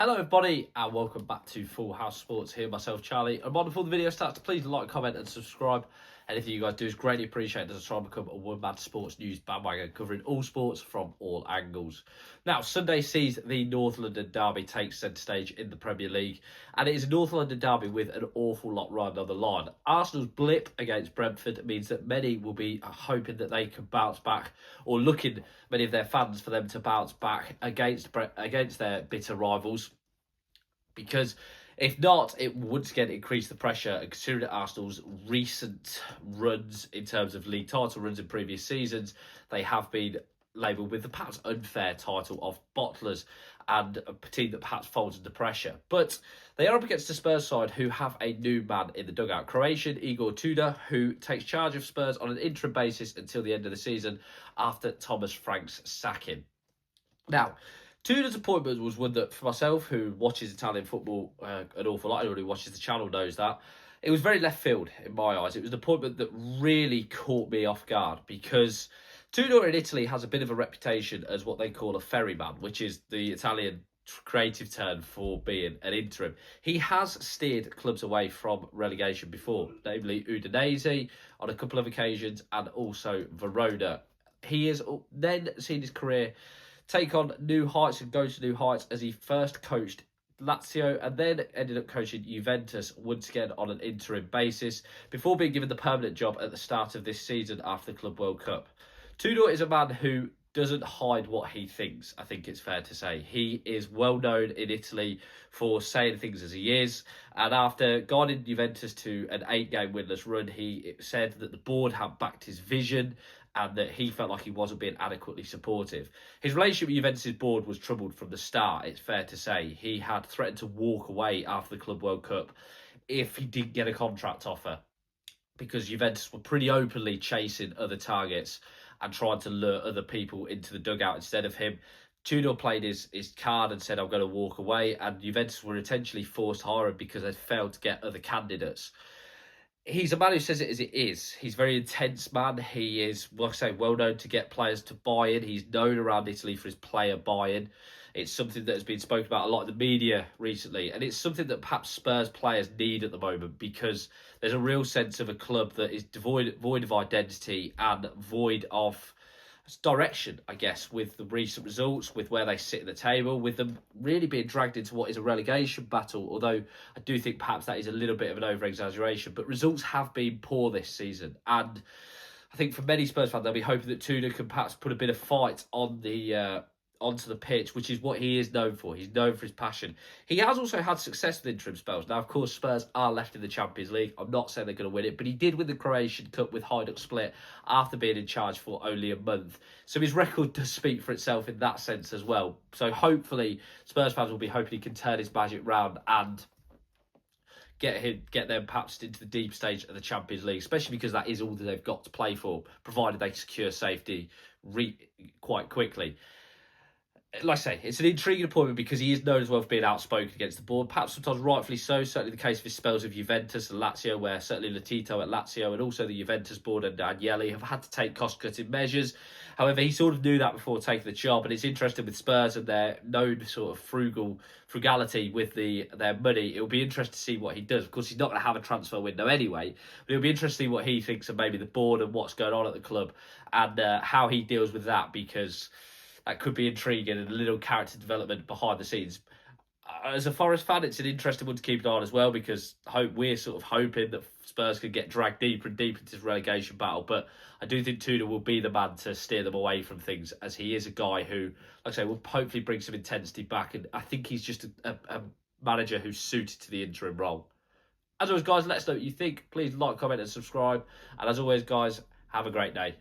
Hello everybody and welcome back to Full House Sports. Here myself Charlie, and before the video starts, please like, comment and subscribe. Anything you guys do is greatly appreciated as I try and become a one-man sports news bandwagon covering all sports from all angles. Now, Sunday sees the North London derby take centre stage in the Premier League, and it is a North London derby with an awful lot riding on the line. Arsenal's blip against Brentford means that many will be hoping that they can bounce back, or looking, many of their fans, for them to bounce back against their bitter rivals. Because if not, it would once again increase the pressure. And considering Arsenal's recent runs in terms of league title runs in previous seasons, they have been labelled with the perhaps unfair title of bottlers and a team that perhaps folds under pressure. But they are up against the Spurs side, who have a new man in the dugout. Croatian Igor Tudor, who takes charge of Spurs on an interim basis until the end of the season after Thomas Frank's sacking. Now, Tudor's appointment was one that, for myself, who watches Italian football an awful lot, anyone who watches the channel knows that, it was very left field in my eyes. It was an appointment that really caught me off guard, because Tudor in Italy has a bit of a reputation as what they call a ferryman, which is the Italian creative term for being an interim. He has steered clubs away from relegation before, namely Udinese on a couple of occasions and also Verona. He has then seen his career take on new heights and go to new heights as he first coached Lazio and then ended up coaching Juventus once again on an interim basis before being given the permanent job at the start of this season after the Club World Cup. Tudor is a man who doesn't hide what he thinks, I think it's fair to say. He is well known in Italy for saying things as he is, and after guiding Juventus to an 8-game winless run, he said that the board had backed his vision and that he felt like he wasn't being adequately supportive. His relationship with Juventus' board was troubled from the start, it's fair to say. He had threatened to walk away after the Club World Cup if he didn't get a contract offer, because Juventus were pretty openly chasing other targets and trying to lure other people into the dugout instead of him. Tudor played his card and said, I'm going to walk away, and Juventus were intentionally forced to hire him because they failed to get other candidates. He's a man who says it as it is. He's a very intense man. He is, like I say, well known to get players to buy in. He's known around Italy for his player buy-in. It's something that has been spoken about a lot in the media recently, and it's something that perhaps Spurs players need at the moment, because there's a real sense of a club that is void of identity and void of direction, I guess, with the recent results, with where they sit at the table, with them really being dragged into what is a relegation battle, although I do think perhaps that is a little bit of an over-exaggeration. But results have been poor this season, and I think for many Spurs fans, they'll be hoping that Tudor can perhaps put a bit of fight on the onto the pitch, which is what he is known for. He's known for his passion. He has also had success with interim spells. Now, of course, Spurs are left in the Champions League. I'm not saying they're going to win it, but he did win the Croatian Cup with Hajduk Split after being in charge for only a month. So his record does speak for itself in that sense as well. So hopefully, Spurs fans will be hoping he can turn his magic round and get them perhaps into the deep stage of the Champions League, especially because that is all that they've got to play for, provided they secure safety quite quickly. Like I say, it's an intriguing appointment because he is known as well for being outspoken against the board, perhaps sometimes rightfully so. Certainly the case of his spells of Juventus and Lazio, where certainly Latito at Lazio and also the Juventus board and Agnelli have had to take cost-cutting measures. However, he sort of knew that before taking the job, and it's interesting with Spurs and their known sort of frugality with their money. It'll be interesting to see what he does. Of course, he's not going to have a transfer window anyway, but it'll be interesting to see what he thinks of maybe the board and what's going on at the club and how he deals with that, because that could be intriguing and a little character development behind the scenes. As a Forest fan, it's an interesting one to keep an eye on as well, because we're sort of hoping that Spurs could get dragged deeper and deeper into this relegation battle. But I do think Tudor will be the man to steer them away from things, as he is a guy who, like I say, will hopefully bring some intensity back. And I think he's just a manager who's suited to the interim role. As always, guys, let us know what you think. Please like, comment and subscribe. And as always, guys, have a great day.